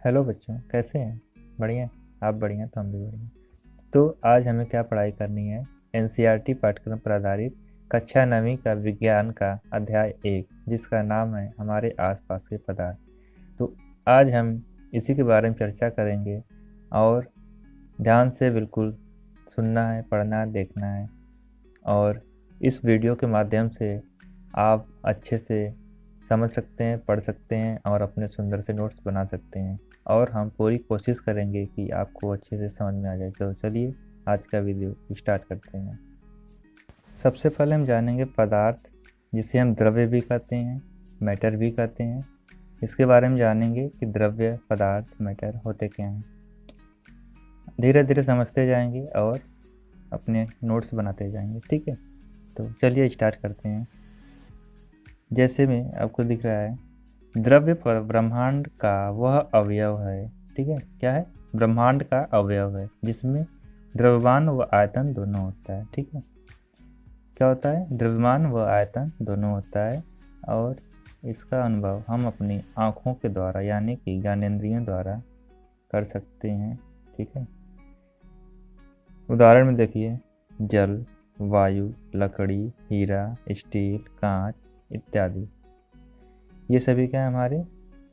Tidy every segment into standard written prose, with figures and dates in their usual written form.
Hello बच्चों, कैसे हैं? बढ़िया। आप बढ़िया तो हम भी बढ़िया। तो आज हमें क्या पढ़ाई करनी है? एनसीईआरटी पाठ्यक्रम पर आधारित कक्षा 9वीं का विज्ञान का अध्याय 1, जिसका नाम है हमारे आसपास के पदार्थ। तो आज हम इसी के बारे में चर्चा करेंगे और ध्यान से बिल्कुल सुनना है, पढ़ना है, देखना है। और इस वीडियो के माध्यम से आप अच्छे से समझ सकते हैं, पढ़ सकते हैं और अपने सुंदर से नोट्स बना सकते हैं। और हम पूरी कोशिश करेंगे कि आपको अच्छे से समझ में आ जाए। तो चलिए आज का वीडियो स्टार्ट करते हैं। सबसे पहले हम जानेंगे पदार्थ, जिसे हम द्रव्य भी कहते हैं, मैटर भी कहते हैं। इसके बारे में जानेंगे कि द्रव्य, पदार्थ, मैटर होते क्या हैं। धीरे धीरे समझते जाएंगे और अपने नोट्स बनाते जाएंगे, ठीक है। तो चलिए स्टार्ट करते हैं। जैसे में आपको दिख रहा है, द्रव्य ब्रह्मांड का वह अवयव है, ठीक है। क्या है? ब्रह्मांड का अवयव है जिसमें द्रव्यमान व आयतन दोनों होता है, ठीक है। क्या होता है? द्रव्यमान व आयतन दोनों होता है और इसका अनुभव हम अपनी आँखों के द्वारा यानी कि ज्ञानेंद्रियों द्वारा कर सकते हैं, ठीक है। उदाहरण में देखिए, जल, वायु, लकड़ी, हीरा, स्टील, कांच इत्यादि। ये सभी क्या है? हमारे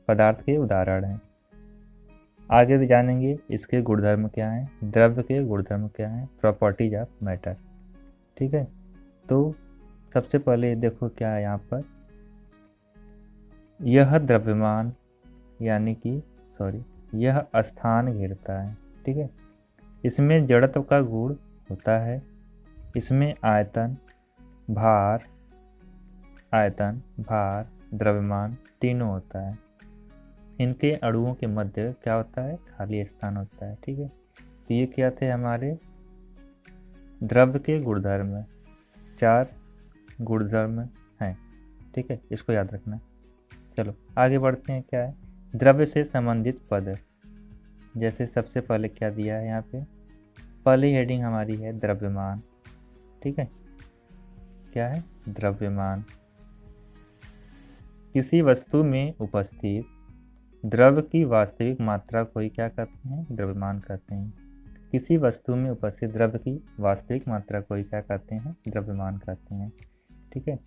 पदार्थ के उदाहरण हैं। आगे भी जानेंगे इसके गुणधर्म क्या हैं, द्रव्य के गुणधर्म क्या हैं, प्रॉपर्टीज ऑफ मैटर, ठीक है। तो सबसे पहले देखो क्या है यहाँ पर, यह द्रव्यमान यानी कि यह स्थान घेरता है, ठीक है। इसमें जड़त्व का गुण होता है। इसमें आयतन, भार, द्रव्यमान तीनों होता है। इनके अणुओं के मध्य क्या होता है? खाली स्थान होता है, ठीक है। तो ये क्या थे? हमारे द्रव्य के गुणधर्म। 4 गुणधर्म हैं, ठीक है। इसको याद रखना। चलो आगे बढ़ते हैं। क्या है? द्रव्य से संबंधित पद। जैसे सबसे पहले क्या दिया है यहाँ पे, पहली हेडिंग हमारी है द्रव्यमान, ठीक है। क्या है? द्रव्यमान किसी वस्तु में उपस्थित द्रव्य की वास्तविक मात्रा को ही क्या कहते हैं? द्रव्यमान कहते हैं। किसी वस्तु में उपस्थित द्रव्य की वास्तविक मात्रा को ही क्या कहते हैं? द्रव्यमान कहते हैं, ठीक है।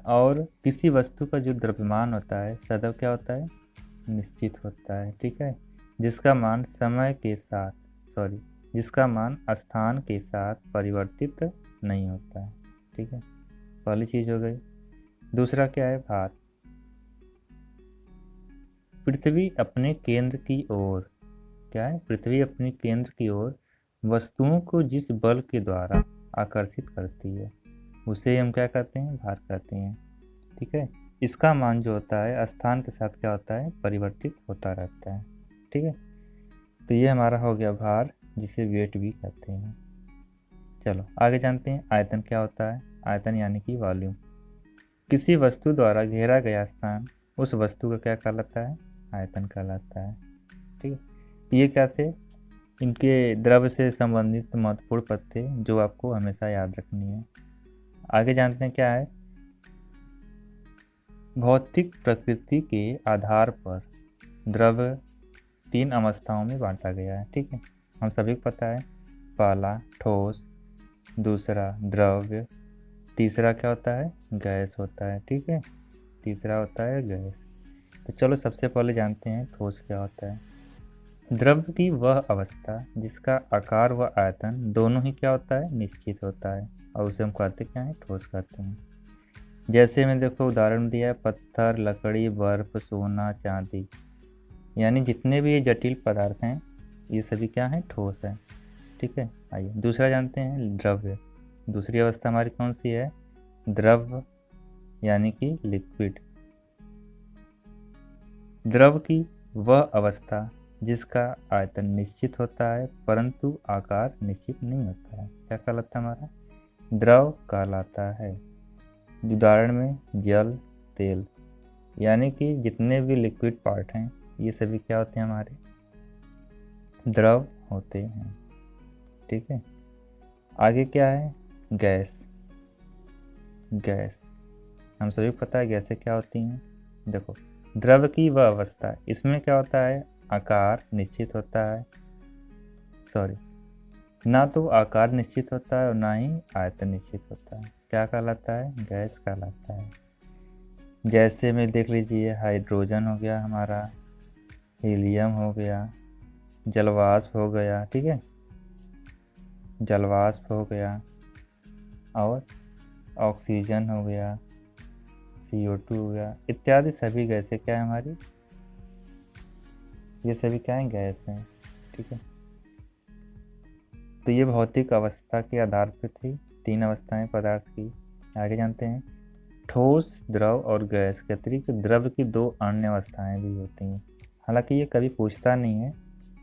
और किसी वस्तु का जो द्रव्यमान होता है सदैव क्या होता है? निश्चित होता है, ठीक है। जिसका मान स्थान के साथ परिवर्तित नहीं होता है, ठीक है। पहली चीज हो गई। दूसरा क्या है? भार। पृथ्वी अपने केंद्र की ओर, क्या है? पृथ्वी अपने केंद्र की ओर वस्तुओं को जिस बल के द्वारा आकर्षित करती है उसे हम क्या कहते हैं? भार कहते हैं, ठीक है। इसका मान जो होता है स्थान के साथ क्या होता है? परिवर्तित होता रहता है, ठीक है। तो ये हमारा हो गया भार, जिसे वेट भी कहते हैं। चलो आगे जानते हैं आयतन क्या होता है। आयतन यानी कि वॉल्यूम। किसी वस्तु द्वारा घेरा गया स्थान उस वस्तु का क्या कहलाता है? आयतन कहलाता है, ठीक है। ये क्या थे? इनके द्रव्य से संबंधित महत्वपूर्ण पद थे जो आपको हमेशा याद रखनी है। आगे जानते हैं क्या है, भौतिक प्रकृति के आधार पर द्रव्य 3 अवस्थाओं में बांटा गया है, ठीक है। हम सभी को पता है, पहला ठोस, दूसरा द्रव्य, तीसरा क्या होता है? गैस होता है, ठीक है। तीसरा होता है गैस। तो चलो सबसे पहले जानते हैं ठोस क्या होता है। द्रव्य की वह अवस्था जिसका आकार व आयतन दोनों ही क्या होता है? निश्चित होता है, और उसे हम कहते क्या हैं? ठोस कहते हैं। जैसे मैं देखो उदाहरण दिया है, पत्थर, लकड़ी, बर्फ, सोना, चांदी, यानी जितने भी ये जटिल पदार्थ हैं ये सभी क्या हैं? ठोस है, ठीक है। आइए दूसरा जानते हैं द्रव्य। दूसरी अवस्था हमारी कौन सी है? द्रव यानी कि लिक्विड। द्रव की वह अवस्था जिसका आयतन निश्चित होता है परंतु आकार निश्चित नहीं होता है, क्या कहलाता है? हमारा द्रव कहलाता है। उदाहरण में जल, तेल, यानी कि जितने भी लिक्विड पार्ट हैं ये सभी क्या होते हैं? हमारे द्रव होते हैं, ठीक है। आगे क्या है? गैस। गैस हम सभी को पता है गैसें क्या होती हैं। देखो, द्रव की वह अवस्था, इसमें क्या होता है, आकार निश्चित होता है, सॉरी, ना तो आकार निश्चित होता है और ना ही आयतन निश्चित होता है। क्या कहलाता है, गैस कहलाता है। जैसे में देख लीजिए, हाइड्रोजन हो गया हमारा, हीलियम हो गया, जलवाष्प हो गया, ठीक है, जलवाष्प हो गया, और ऑक्सीजन हो गया, CO2 हो गया, इत्यादि सभी गैसें क्या है हमारी, ये सभी क्या है, गैस हैं, ठीक है। तो ये भौतिक अवस्था के आधार पर थी, 3 अवस्थाएं पदार्थ की। आगे जानते हैं, ठोस, द्रव और गैस के अतिरिक्त द्रव की 2 अन्य अवस्थाएं भी होती हैं। हालांकि ये कभी पूछता नहीं है,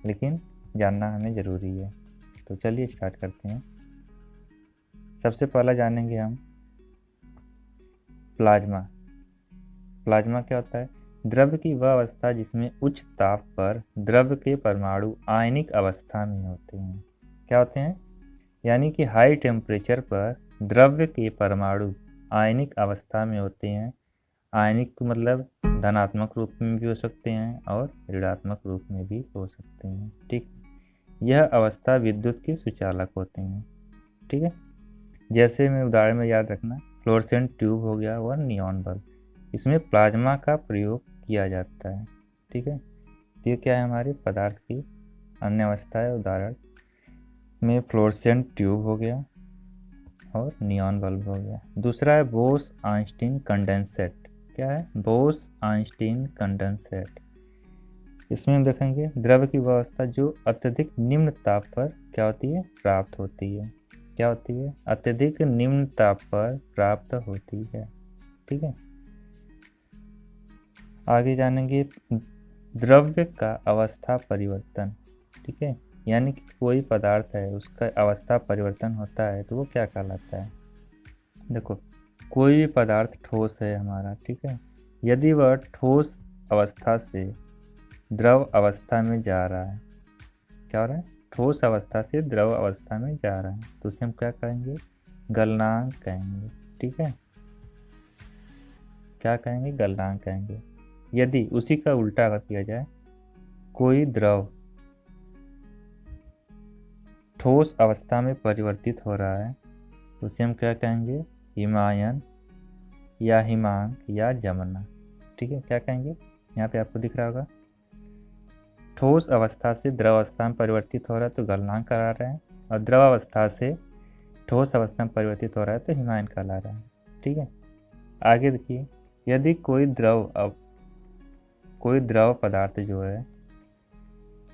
लेकिन जानना हमें ज़रूरी है। तो चलिए स्टार्ट करते हैं। सबसे पहला जानेंगे हम प्लाज्मा। प्लाज्मा क्या होता है, द्रव की वह अवस्था जिसमें उच्च ताप पर द्रव के परमाणु आयनिक अवस्था में होते हैं। क्या होते हैं, यानी कि हाई टेम्परेचर पर द्रव्य के परमाणु आयनिक अवस्था में होते हैं। आयनिक मतलब धनात्मक रूप में भी हो सकते हैं और ऋणात्मक रूप में भी हो सकते हैं, ठीक। यह अवस्था विद्युत की सुचालक होते हैं, ठीक है। जैसे में उदाहरण में याद रखना, फ्लोरेसेंट ट्यूब हो गया और नियॉन बल्ब, इसमें प्लाज्मा का प्रयोग किया जाता है, ठीक है। ये क्या है, हमारे पदार्थ की अन्य अवस्था है। उदाहरण में फ्लोरेसेंट ट्यूब हो गया और नियॉन बल्ब हो गया। दूसरा है बोस आइंस्टीन कंडेंसेट। क्या है, बोस आइंस्टीन कंडेंसेट। इसमें हम देखेंगे द्रव की वह अवस्था जो अत्यधिक निम्न ताप पर क्या होती है, प्राप्त होती है। क्या होती है, अत्यधिक निम्न ताप पर प्राप्त होती है, ठीक है। आगे जानेंगे द्रव्य का अवस्था परिवर्तन, ठीक है, यानी कि कोई पदार्थ है उसका अवस्था परिवर्तन होता है तो वो क्या कहलाता है। देखो, कोई भी पदार्थ ठोस है हमारा, ठीक है, यदि वह ठोस अवस्था से द्रव अवस्था में जा रहा है, क्या हो रहा है, ठोस अवस्था से द्रव अवस्था में जा रहा है, तो उसे हम क्या कहेंगे, गलनांक कहेंगे, ठीक है। क्या कहेंगे, गलनांक कहेंगे। यदि उसी का उल्टा अगर किया जाए, कोई द्रव ठोस अवस्था में परिवर्तित हो रहा है तो उसे हम क्या कहेंगे, हिमायन या हिमांक या जमना, ठीक है। क्या कहेंगे, यहाँ पे आपको दिख रहा होगा, ठोस अवस्था से द्रव अवस्था में परिवर्तित हो रहा है तो गलनांक करा रहे हैं, और द्रव अवस्था से ठोस अवस्था में परिवर्तित हो रहा है तो हिमायन कहला रहा है, ठीक है। आगे देखिए, यदि कोई द्रव पदार्थ जो है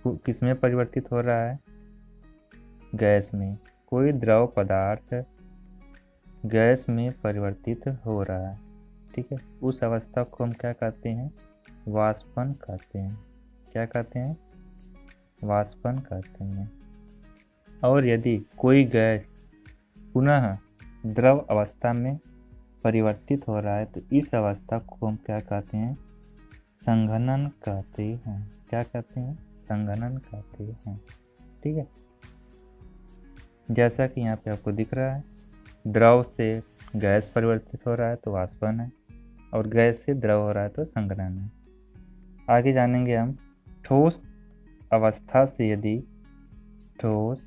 किस में परिवर्तित हो रहा है, गैस में। कोई द्रव पदार्थ गैस में परिवर्तित हो रहा है, ठीक है, उस अवस्था को हम क्या कहते हैं, वाष्पन कहते हैं। क्या कहते हैं, वाष्पन कहते हैं। और यदि कोई गैस पुनः द्रव अवस्था में परिवर्तित हो रहा है तो इस अवस्था को हम क्या कहते हैं, संघनन कहते हैं। क्या कहते हैं, संघनन कहते हैं, ठीक है। जैसा कि यहाँ पे आपको दिख रहा है, द्रव से गैस परिवर्तित हो रहा है तो वाष्पन है, और गैस से द्रव हो रहा है तो संघनन है। आगे जानेंगे हम, ठोस अवस्था से यदि ठोस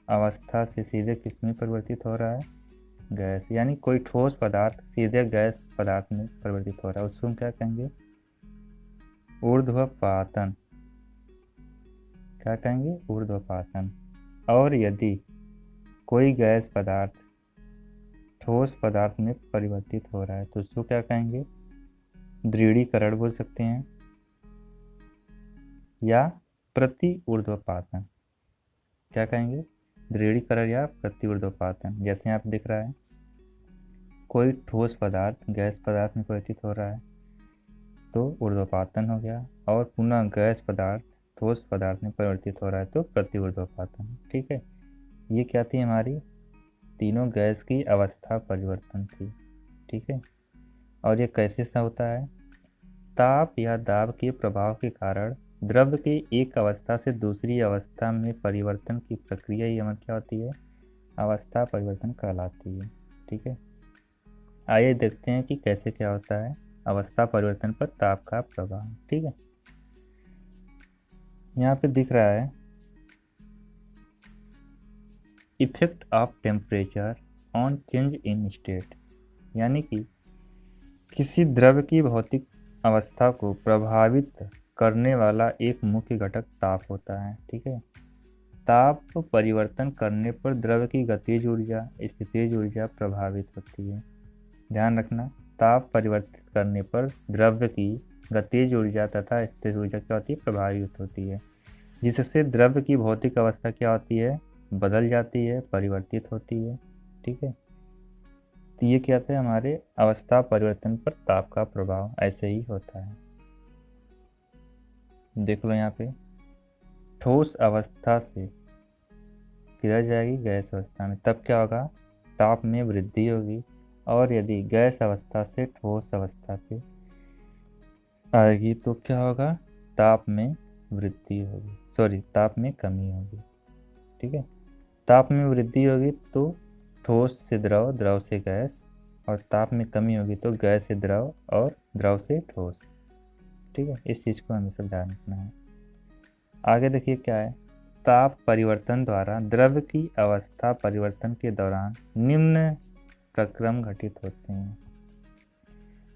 अवस्था से सीधे किस में परिवर्तित हो रहा है, गैस, यानी कोई ठोस पदार्थ सीधे गैस पदार्थ में परिवर्तित हो रहा है, उसको हम क्या कहेंगे, ऊर्ध्वपातन। क्या कहेंगे, ऊर्ध्वपातन। और यदि कोई गैस पदार्थ ठोस पदार्थ में परिवर्तित हो रहा है तो उसको क्या कहेंगे, दृढ़ीकरण बोल सकते हैं या प्रति ऊर्ध्वपातन। क्या कहेंगे, दृढ़ीकरण या प्रति ऊर्ध्वपातन। जैसे यहाँ पे दिख रहा है, कोई ठोस पदार्थ गैस पदार्थ में परिवर्तित हो रहा है तो ऊर्ध्वपातन हो गया, और पुनः गैस पदार्थ ठोस पदार्थ में परिवर्तित हो रहा है तो प्रति ऊर्ध्वपातन, ठीक है। ये क्या थी, हमारी तीनों गैस की अवस्था परिवर्तन थी, ठीक है। और ये कैसे सा होता है, ताप या दाब के प्रभाव के कारण द्रव्य के एक अवस्था से दूसरी अवस्था में परिवर्तन की प्रक्रिया ही हमारी क्या होती है, अवस्था परिवर्तन कहलाती है, ठीक है। आइए देखते हैं कि कैसे क्या होता है। अवस्था परिवर्तन पर ताप का प्रभाव। ठीक है, यहाँ पे दिख रहा है effect of temperature on change in state, यानी कि किसी द्रव्य की भौतिक अवस्था को प्रभावित करने वाला एक मुख्य घटक ताप होता है। ठीक है, ताप परिवर्तन करने पर द्रव्य की गतिज ऊर्जा, स्थितिज ऊर्जा प्रभावित होती है। ध्यान रखना, ताप परिवर्तित करने पर द्रव्य की गतिज ऊर्जा तथा स्थितिज ऊर्जा क्या होती है, प्रभावित होती है, जिससे द्रव्य की भौतिक अवस्था क्या होती है, बदल जाती है, परिवर्तित होती है। ठीक है, तो ये क्या था, हमारे अवस्था परिवर्तन पर ताप का प्रभाव ऐसे ही होता है। देख लो यहाँ पे, ठोस अवस्था से किधर जाएगी, गैस अवस्था में, तब क्या होगा, ताप में वृद्धि होगी। और यदि गैस अवस्था से ठोस अवस्था पे आएगी तो क्या होगा, ताप में वृद्धि होगी, ताप में कमी होगी। ठीक है, ताप में वृद्धि होगी तो ठोस से द्रव, द्रव से गैस, और ताप में कमी होगी तो गैस से द्रव और द्रव से ठोस। ठीक है, इस चीज़ को हमेशा ध्यान रखना है। आगे देखिए क्या है, ताप परिवर्तन द्वारा द्रव्य की अवस्था परिवर्तन के दौरान निम्न प्रक्रम घटित होते हैं।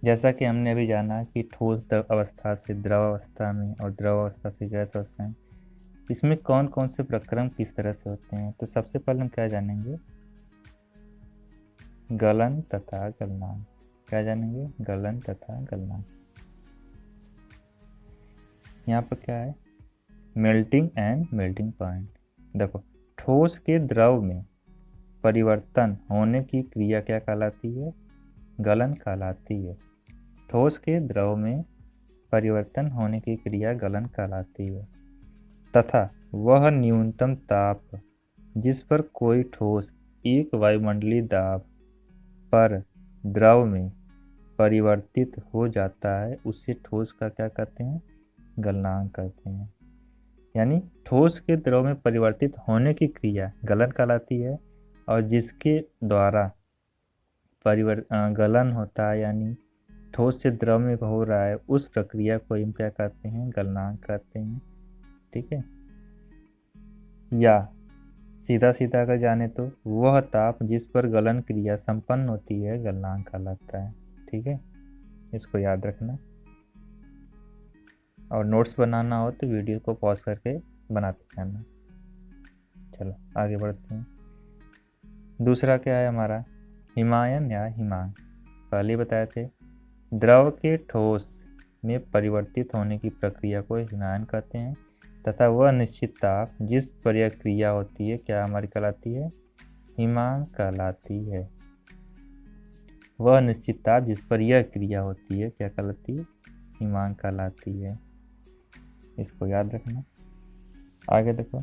जैसा कि हमने अभी जाना कि ठोस अवस्था से द्रव अवस्था में और द्रव अवस्था से गैस अवस्था में, इसमें कौन कौन से प्रक्रम किस तरह से होते हैं। तो सबसे पहले हम क्या जानेंगे, गलन तथा गलनांक। क्या जानेंगे, गलन तथा गलनांक। यहाँ पर क्या है, मेल्टिंग एंड मेल्टिंग पॉइंट। देखो, ठोस के द्रव में परिवर्तन होने की क्रिया क्या कहलाती है, गलन कहलाती है। ठोस के द्रव में परिवर्तन होने की क्रिया गलन कहलाती है, तथा वह न्यूनतम ताप जिस पर कोई ठोस एक वायुमंडलीय दाब पर द्रव में परिवर्तित हो जाता है उसे ठोस का क्या कहते हैं, गलनांक कहते हैं। यानी ठोस के द्रव में परिवर्तित होने की क्रिया गलन कहलाती है, और जिसके द्वारा गलन होता है, यानी ठोस से द्रव में हो रहा है, उस प्रक्रिया को हम क्या कहते हैं, गलनांक कहते हैं। ठीक है, या सीधा सीधा अगर जाने तो वह ताप जिस पर गलन क्रिया संपन्न होती है गलनांक कहलाता है। ठीक है, इसको याद रखना, और नोट्स बनाना हो तो वीडियो को पॉज करके बनाते जाना। चलो आगे बढ़ते हैं। दूसरा क्या है हमारा, हिमायन या हिमांक। पहले बताए थे, द्रव के ठोस में परिवर्तित होने की प्रक्रिया को हिमायन कहते हैं, तथा वह निश्चित ताप जिस पर यह क्रिया होती है क्या हमारी कहलाती है, हिमांक कहलाती है। वह निश्चित ताप जिस पर यह क्रिया होती है क्या कहलाती है, हिमांक कहलाती है। इसको याद रखना। आगे देखो,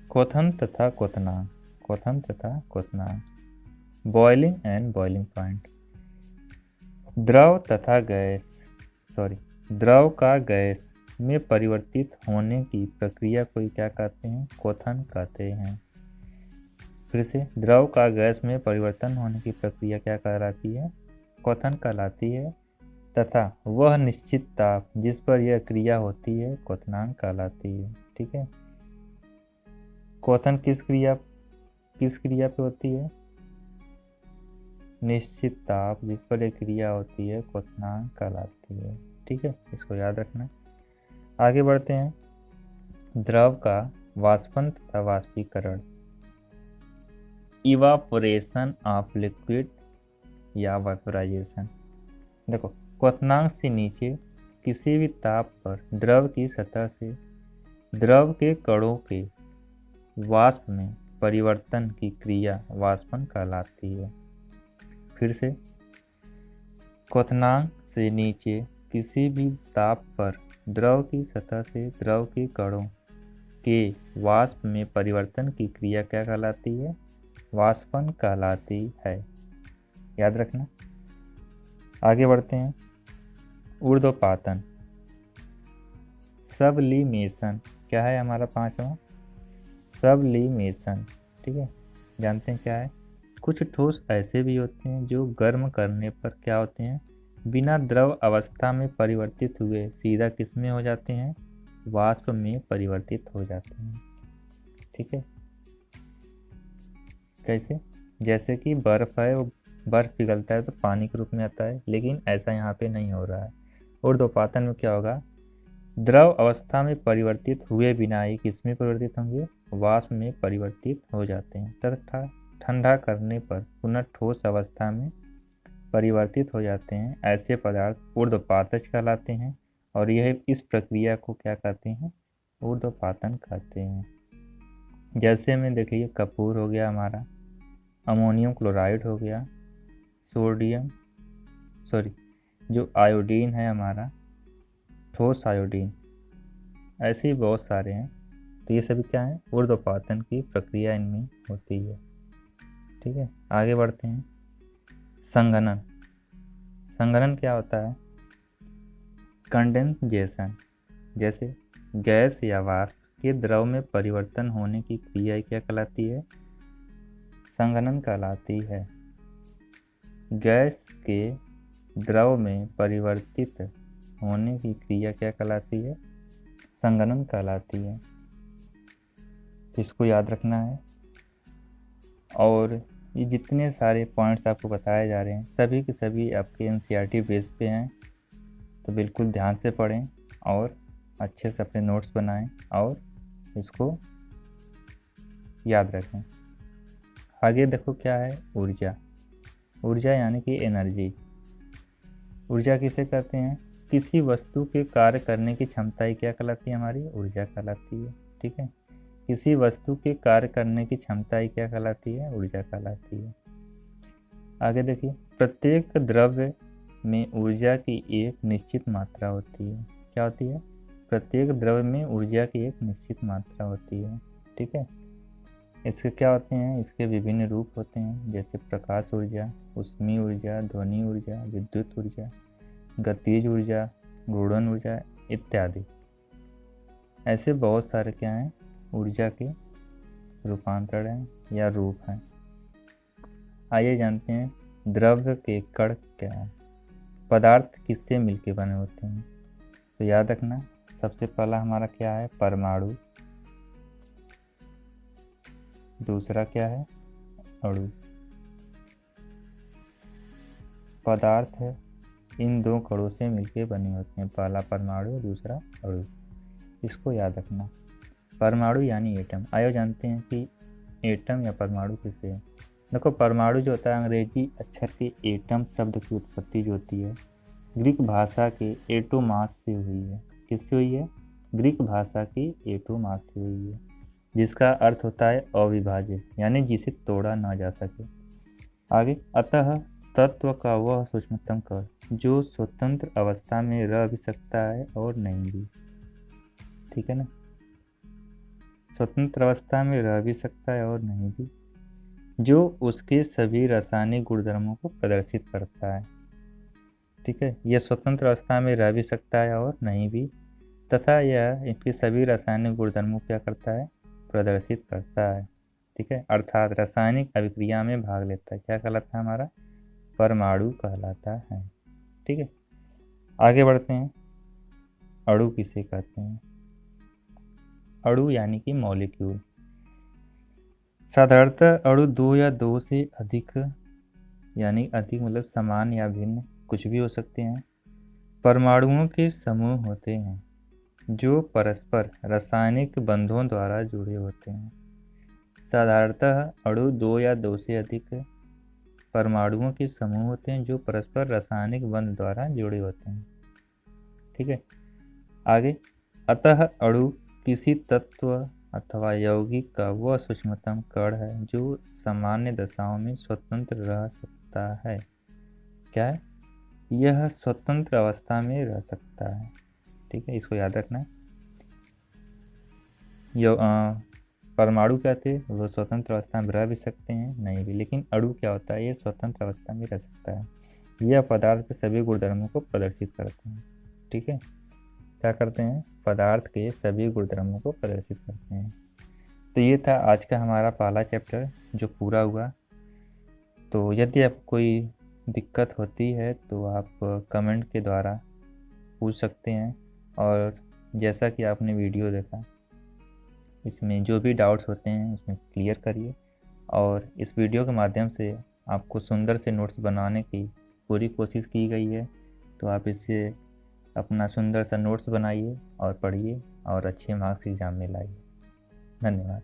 क्वथन तथा क्वथनांक। क्वथन तथा क्वथनांक, बॉइलिंग एंड बॉइलिंग पॉइंट। द्रव तथा गैस, द्रव का गैस में परिवर्तित होने की प्रक्रिया को क्या कहते हैं, क्वथन कहते हैं। फिर से, द्रव का गैस में परिवर्तन होने की प्रक्रिया क्या कहलाती है, क्वथन कहलाती है, तथा वह निश्चित ताप जिस पर यह क्रिया होती है क्वथनांक कहलाती है। ठीक है, क्वथन किस क्रिया पे होती है, निश्चित ताप जिस पर यह क्रिया होती है क्वथनांक कहलाती है। ठीक है, इसको याद रखना। आगे बढ़ते हैं, द्रव का वाष्पन तथा वाष्पीकरण। इवापोरेशन ऑफ लिक्विड या वेपोराइजेशन। देखो, क्वथनांक से नीचे किसी भी ताप पर द्रव की सतह से द्रव के कणों के वाष्प में परिवर्तन की क्रिया वाष्पन कहलाती है। फिर से, क्वथनांक से नीचे किसी भी ताप पर द्रव की सतह से द्रव के कणों के वाष्प में परिवर्तन की क्रिया क्या कहलाती है, वाष्पन कहलाती है। याद रखना। आगे बढ़ते हैं, ऊर्ध्वपातन, सबलिमेशन। क्या है हमारा पांचवा, सबलिमेशन। ठीक है, जानते हैं क्या है। कुछ ठोस ऐसे भी होते हैं जो गर्म करने पर क्या होते हैं, बिना द्रव अवस्था में परिवर्तित हुए सीधा किस में हो जाते हैं, वाष्प में परिवर्तित हो जाते हैं। ठीक है, कैसे, जैसे कि बर्फ है, वो बर्फ पिघलता है तो पानी के रूप में आता है, लेकिन ऐसा यहाँ पे नहीं हो रहा है। ऊर्ध्वपातन में क्या होगा, द्रव अवस्था में परिवर्तित हुए बिना ही किस में परिवर्तित होंगे, वाष्प में परिवर्तित हो जाते हैं तथा ठंडा करने पर पुनः ठोस अवस्था में परिवर्तित हो जाते हैं। ऐसे पदार्थ ऊर्ध्वपातज कहलाते हैं और यह इस प्रक्रिया को क्या कहते हैं, ऊर्ध्वपातन कहते हैं। जैसे में देखिए कपूर हो गया हमारा, अमोनियम क्लोराइड हो गया, जो आयोडीन है हमारा, ठोस आयोडीन, ऐसे ही बहुत सारे हैं। तो ये सभी क्या है, ऊर्ध्वपातन की प्रक्रिया इनमें होती है। ठीक है, आगे बढ़ते हैं। संघनन। संघनन क्या होता है, कंडेंसेशन, जैसे गैस या वाष्प के द्रव में परिवर्तन होने की क्रिया क्या कहलाती है, संघनन कहलाती है। गैस के द्रव में परिवर्तित होने की क्रिया क्या कहलाती है, संघनन कहलाती है। तो इसको याद रखना है। और ये जितने सारे पॉइंट्स आपको बताए जा रहे हैं सभी के सभी आपके एनसीईआरटी बेस पे हैं, तो बिल्कुल ध्यान से पढ़ें और अच्छे से अपने नोट्स बनाएं और इसको याद रखें। आगे देखो क्या है, ऊर्जा। ऊर्जा यानी कि एनर्जी। ऊर्जा किसे कहते हैं, किसी वस्तु के कार्य करने की क्षमता ही क्या कहलाती है, हमारी ऊर्जा कहलाती है। ठीक है, किसी वस्तु के कार्य करने की क्षमता ही क्या कहलाती है, ऊर्जा कहलाती है। आगे देखिए, प्रत्येक द्रव्य में ऊर्जा की एक निश्चित मात्रा होती है। क्या होती है, प्रत्येक द्रव्य में ऊर्जा की एक निश्चित मात्रा होती है। ठीक है, इसके क्या होते हैं, इसके विभिन्न रूप होते हैं, जैसे प्रकाश ऊर्जा, ऊष्मीय ऊर्जा, ध्वनि ऊर्जा, विद्युत ऊर्जा, गतिज ऊर्जा, गुणन ऊर्जा इत्यादि। ऐसे बहुत सारे क्या हैं, ऊर्जा के रूपांतरण हैं या रूप हैं। आइए जानते हैं द्रव्य के कण क्या हैं। पदार्थ किससे मिलके बने होते हैं, तो याद रखना सबसे पहला हमारा क्या है, परमाणु, दूसरा क्या है, अणु। पदार्थ है इन दो कणों से मिलके बने होते हैं, पहला परमाणु, दूसरा अणु। इसको याद रखना। परमाणु यानी एटम। आइए जानते हैं कि एटम या परमाणु किसे है। देखो, परमाणु जो होता है अंग्रेजी अक्षर के एटम शब्द की उत्पत्ति जो होती है ग्रीक भाषा के एटोमास से हुई है। किससे हुई है, ग्रीक भाषा की एटोमास से हुई है, जिसका अर्थ होता है अविभाज्य, यानी जिसे तोड़ा ना जा सके। आगे, अतः तत्व का वह सूक्ष्मतम कण जो स्वतंत्र अवस्था में रह भी सकता है और नहीं भी। ठीक है ना, स्वतंत्र अवस्था में रह भी सकता है और नहीं भी, जो उसके सभी रासायनिक गुणधर्मों को प्रदर्शित करता है। ठीक है, यह स्वतंत्र अवस्था में रह भी सकता है और नहीं भी, तथा यह इनके सभी रासायनिक गुणधर्मों को क्या करता है, प्रदर्शित करता है। ठीक है, अर्थात रासायनिक अभिक्रिया में भाग लेता है। क्या कहलाता है, हमारा परमाणु कहलाता है। ठीक है, आगे बढ़ते हैं। अणु किसे कहते हैं, अणु यानी कि मॉलिक्यूल। साधारणतः अणु दो या दो से अधिक, यानी अधिक मतलब समान या भिन्न, कुछ भी हो सकते हैं, परमाणुओं के समूह होते हैं जो परस्पर रासायनिक बंधों द्वारा जुड़े होते हैं। साधारणतः अणु दो या दो से अधिक परमाणुओं के समूह होते हैं जो परस्पर रासायनिक बंध द्वारा जुड़े होते हैं। ठीक है, आगे, अतः अणु किसी तत्व अथवा यौगिक का वह सूक्ष्मतम कण है जो सामान्य दशाओं में स्वतंत्र रह सकता है। क्या है, यह स्वतंत्र अवस्था में रह सकता है। ठीक है, इसको याद रखना है। परमाणु क्या थे, वो स्वतंत्र अवस्था में रह भी सकते हैं, नहीं भी, लेकिन अणु क्या होता है, ये स्वतंत्र अवस्था में रह सकता है। यह पदार्थ के सभी गुणधर्मों को प्रदर्शित करते हैं। ठीक है, क्या करते हैं, पदार्थ के सभी गुणधर्मों को प्रदर्शित करते हैं। तो ये था आज का हमारा पहला चैप्टर जो पूरा हुआ। तो यदि आप कोई दिक्कत होती है तो आप कमेंट के द्वारा पूछ सकते हैं। और जैसा कि आपने वीडियो देखा, इसमें जो भी डाउट्स होते हैं उसमें क्लियर करिए। और इस वीडियो के माध्यम से आपको सुंदर से नोट्स बनाने की पूरी कोशिश की गई है। तो आप इससे अपना सुंदर सा नोट्स बनाइए और पढ़िए और अच्छे मार्क्स एग्ज़ाम में लाइए। धन्यवाद।